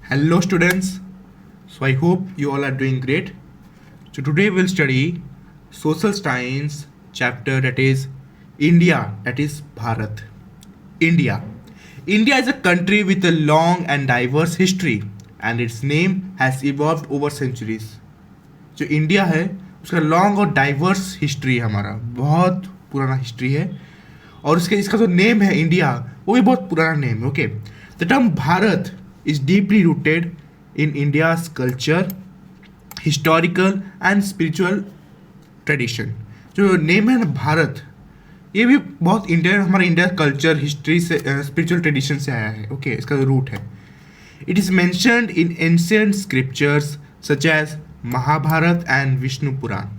Hello students, so I hope you all are doing great. So today we'll study social science chapter that is India, that is Bharat. India. India is a country with a long and diverse history and its name has evolved over centuries. जो India है उसका long और diverse history है, हमारा बहुत पुराना history है। और उसके इसका जो नेम है इंडिया, वो भी बहुत पुराना नेम है। Okay, the term Bharat is deeply rooted in India's culture, historical and spiritual tradition. जो नेम है ना भारत, ये भी बहुत इंडिया, हमारे इंडिया कल्चर हिस्ट्री से, स्पिरिचुअल ट्रेडिशन से आया है। ओके, इसका जो रूट है, it is mentioned in ancient scriptures such as Mahabharata and Vishnu Purana.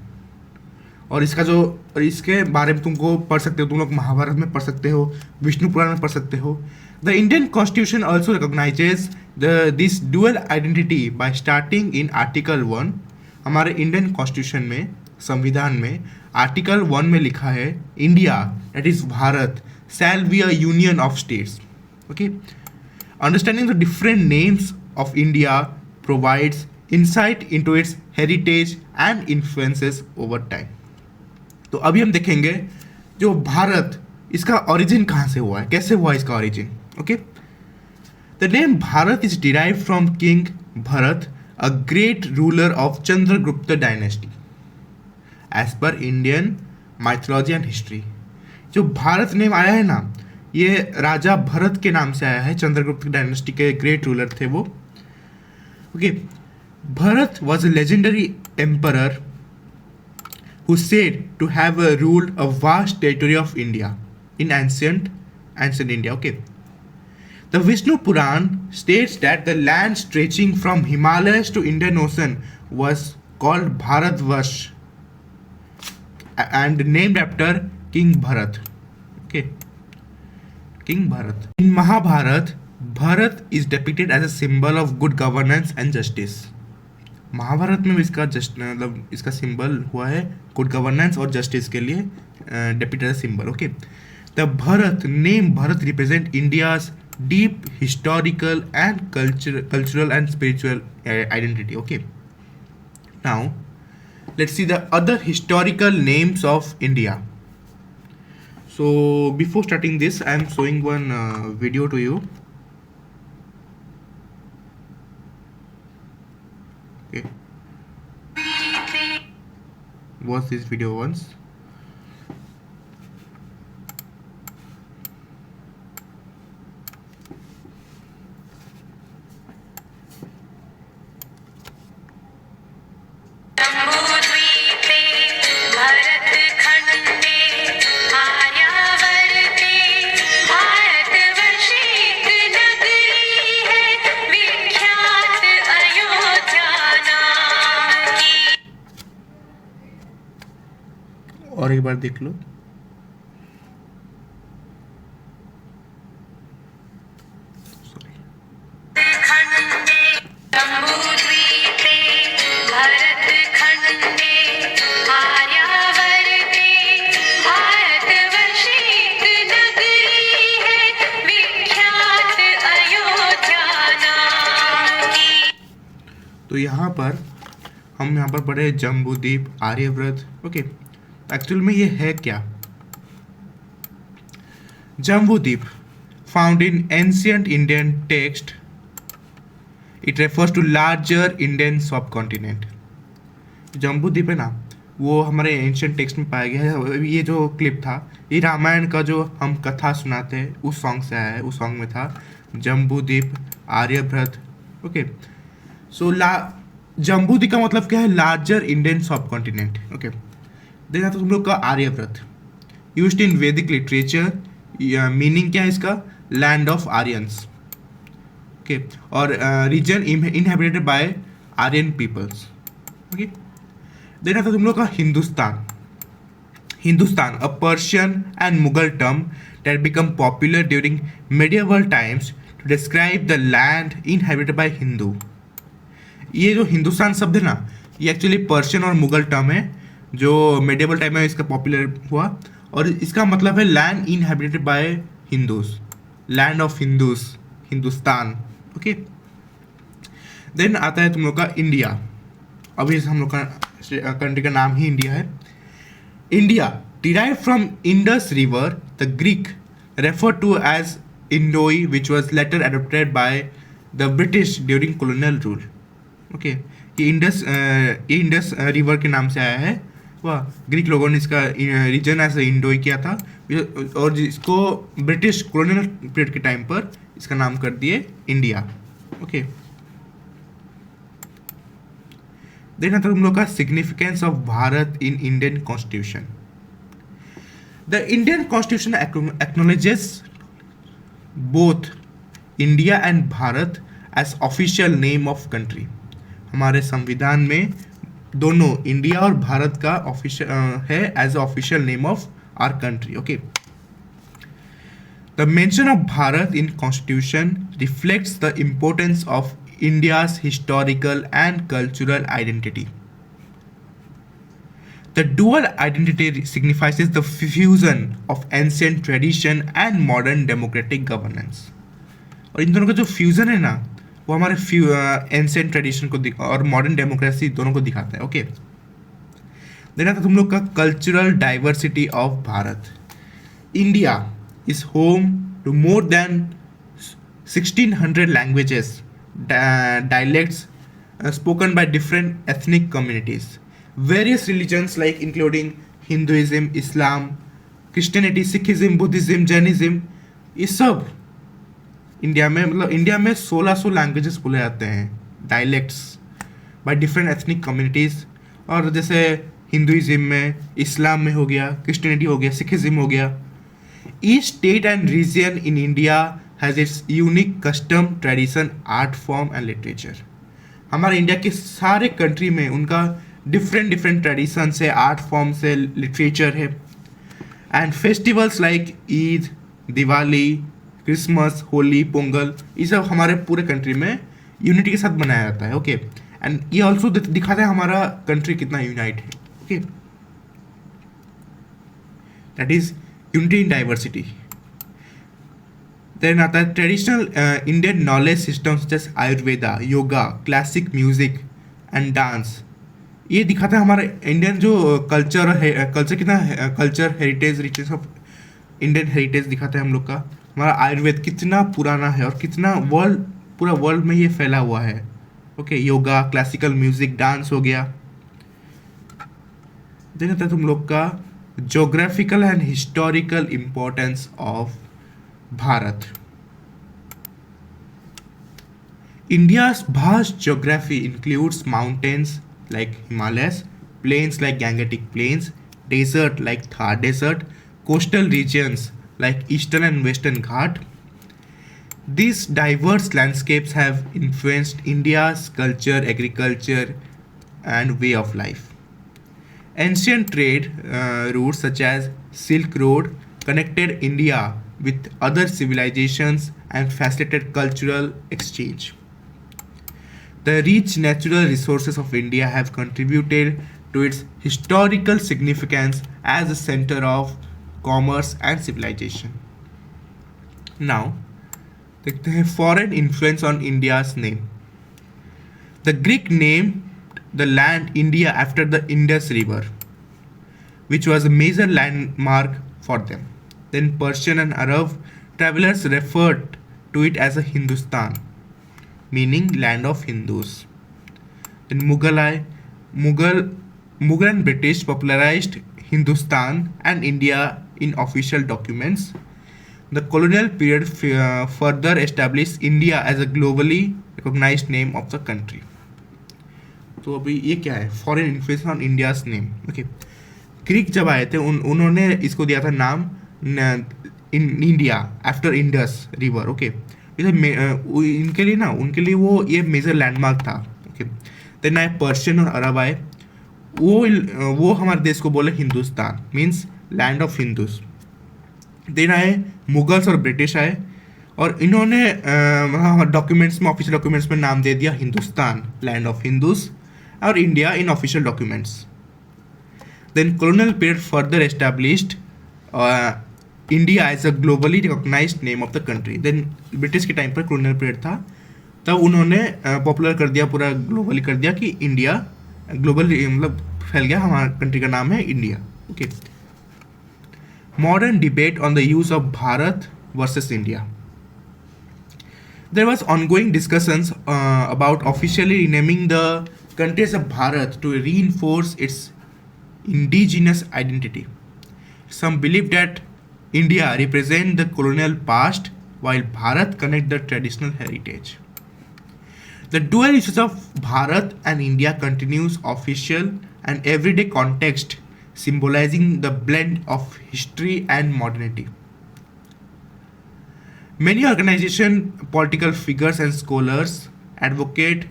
और इसका जो, और इसके बारे में तुमको पढ़ सकते हो, तुम लोग महाभारत में पढ़ सकते हो, विष्णु पुराण में पढ़ सकते हो। The Indian constitution also recognises this dual identity bye starting in article 1। हमारे इंडियन कॉन्स्टिट्यूशन में, संविधान में आर्टिकल 1 में लिखा है India, that is Bharat, shall be a union of states. Okay, understanding the different names of India provides insight into its heritage and influences over time. तो अभी हम देखेंगे जो भारत, इसका ओरिजिन कहाँ से हुआ है, कैसे हुआ इसका origin. Okay, the name Bharat is derived from king Bharat, a great ruler of Chandragupta dynasty, as per Indian mythology and history. जो भारत नेम आया है ना, ये राजा भरत के नाम से आया है, चंद्रगुप्त डायनेस्टी के ग्रेट रूलर थे वो। Okay, Bharat was a legendary emperor who said to have ruled a vast territory of India in ancient India. Okay, the Vishnu Puran states that the land stretching from Himalayas to Indian Ocean was called Bharatvarsh and named after King Bharat. Okay, King Bharat. In Mahabharat, Bharat is depicted as a symbol of good governance and justice. Mahabharata में भी इसका मतलब इसका symbol हुआ है good governance और justice के लिए, depicted symbol. Okay, the Bharat name Bharat represent India's deep historical and cultural and spiritual identity. Okay, now let's see the other historical names of India. So before starting this, I am showing one video to you. Okay, watch this video once. और एक बार देख लो। तो यहाँ पर हम यहाँ पर पढ़े जम्बूद्वीप, आर्यव्रत। ओके, एक्चुअल में ये है क्या? Jambudvipa found in ancient Indian text, it refers to larger Indian subcontinent. Jambudvipa है ना, वो हमारे एंशियंट टेक्स्ट में पाया गया है। ये जो क्लिप था, ये रामायण का जो हम कथा सुनाते हैं उस सॉन्ग से आया है। उस सॉन्ग में था जम्बूद्वीप, आर्यभ्रत। ओके, सो जम्बूद्वीप का मतलब क्या है? लार्जर इंडियन सब कॉन्टिनेंट। ओके, देखा तो तुम लोग का आर्यव्रत यूज्ड इन वैदिक लिटरेचर, मीनिंग क्या है इसका? Land of Aryans. ओके, और region inhabited by Aryan peoples. Okay, देखा था तुम लोग का Hindustan. Hindustan, a Persian and Mughal term that become popular during medieval times to describe the land inhabited by Hindu. ये जो हिंदुस्तान शब्द है ना, ये एक्चुअली पर्शियन और मुगल टर्म है जो मेडिएवल टाइम में इसका पॉपुलर हुआ, और इसका मतलब है land inhabited by Hindus, land of Hindus, Hindustan. Okay, then आता है तुम लोग का इंडिया। अभी हम लोग का कंट्री का नाम ही इंडिया है। India derived from Indus River, the Greek referred to as Indoi, which was later adopted by the British during colonial rule. Okay, ये इंडस रिवर के नाम से आया है। वह ग्रीक लोगों ने इसका रीजन एज इंडोई किया था और जिसको ब्रिटिश कॉलोनियल पीरियड के टाइम पर इसका नाम कर दिए इंडिया। ओके, देखना था तुम लोग का significance of Bharat in Indian constitution. The Indian constitution acknowledges both India and Bharat as official name of country. हमारे संविधान में दोनों इंडिया और भारत का ऑफिशियल है as official name of our country. Okay, the mention of Bharat in constitution reflects the importance of India's historical and cultural identity. The dual identity signifies the fusion of ancient tradition and modern democratic governance. और इन दोनों का जो fusion है ना, वो हमारे ancient tradition को और मॉडर्न डेमोक्रेसी दोनों को दिखाता है। ओके, देखना था तुम लोग का cultural diversity of Bharat. India is home to more than 1600 languages, dialects spoken by different ethnic communities, various religions like including Hinduism, Islam, Christianity, Sikhism, Buddhism, Jainism, ये सब इंडिया में मतलब इंडिया में 1600 लैंग्वेजेस बोले जाते हैं, dialects by different ethnic communities. और जैसे हिंदुइज्म में, इस्लाम में हो गया, क्रिश्चियनिटी हो गया, सिखिज्म हो गया। Each state and region in India has its unique custom, tradition, art form and literature. हमारे इंडिया के सारे कंट्री में उनका डिफरेंट ट्रेडिशन से, आर्ट फॉर्म से, लिटरेचर है। And festivals like Eid, Diwali, Christmas, Holi, Pongal, ये सब हमारे पूरे कंट्री में यूनिटी के साथ मनाया जाता है। ओके, एंड ये ऑल्सो दिखाता है हमारा कंट्री कितना यूनाइट है। Okay, that is unity in diversity. Then आता है ट्रेडिशनल इंडियन नॉलेज सिस्टम्स जैसे Ayurveda, yoga, classic music and dance. ये दिखाता है हमारा इंडियन जो कल्चर है, कल्चर कितना culture heritage, richness of Indian heritage दिखाता है हम लोग का। हमारा आयुर्वेद कितना पुराना है और कितना पूरा वर्ल्ड में ये फैला हुआ है। Okay, yoga, classical music, dance हो गया। देखते हैं तुम लोग का geographical and historical importance of Bharat. India's vast geography includes mountains like Himalayas, plains like Gangetic Plains, desert like Thar Desert, coastal regions like Eastern and Western Ghat. These diverse landscapes have influenced India's culture, agriculture, and way of life. Ancient trade routes such as Silk Road connected India with other civilizations and facilitated cultural exchange. The rich natural resources of India have contributed to its historical significance as a center of commerce and civilization. Now, देखते हैं foreign influence on India's name. The Greek named the land India after the Indus River, which was a major landmark for them. Then Persian and Arab travelers referred to it as a Hindustan, meaning land of Hindus. Then Mughal and British popularized Hindustan and India in official documents. The colonial period further established India as a globally recognized name of the country. तो अभी ये क्या है? Foreign influence on India's name. Okay. Greek जब आए थे उन्होंने इसको दिया था नाम इन India after Indus river. Okay, इनके लिए ना, उनके लिए वो ये मेजर लैंडमार्क था। ओके, देन आए पर्शियन और अरब आए, वो हमारे देश को बोले Hindustan, means land of Hindus. Then आए मुगल्स और ब्रिटिश आए और इन्होंने डॉक्यूमेंट्स में, ऑफिशियल डॉक्यूमेंट्स में नाम दे दिया हिंदुस्तान, लैंड ऑफ हिंदूज, और India in official documents. Then colonial period further established India as a globally recognized name of the country. Then British के टाइम पर colonial period था, तब उन्होंने पॉपुलर कर दिया, पूरा ग्लोबली कर दिया कि इंडिया ग्लोबल मतलब फैल गया, हमारा कंट्री का नाम है India. Okay. Modern debate on the use of Bharat versus India. There was ongoing discussions about officially renaming the country as a Bharat to reinforce its indigenous identity. Some believe that India represents the colonial past while Bharat connects the traditional heritage. The dual issues of Bharat and India continues official and everyday context, symbolizing the blend of history and modernity. Many organizations, political figures, and scholars advocate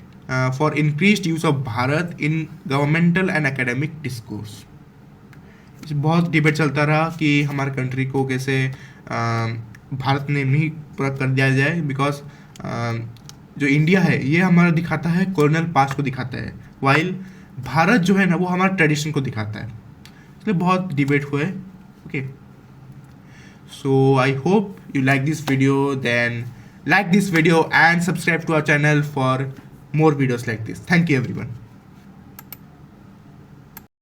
for increased use of Bharat in governmental and academic discourse. बहुत debate चलता रहा कि हमारे country को कैसे Bharat name ही पूरा कर दिया जाए, बिकॉज जो इंडिया है ये हमारा दिखाता है कॉलोनियल पास्ट को दिखाता है, वाइल भारत जो है ना वो हमारा ट्रेडिशन को दिखाता है. इसलिए बहुत डिबेट हुए. Okay. So I hope you like this video, then like this video and subscribe to our channel for more videos like this. Thank you everyone.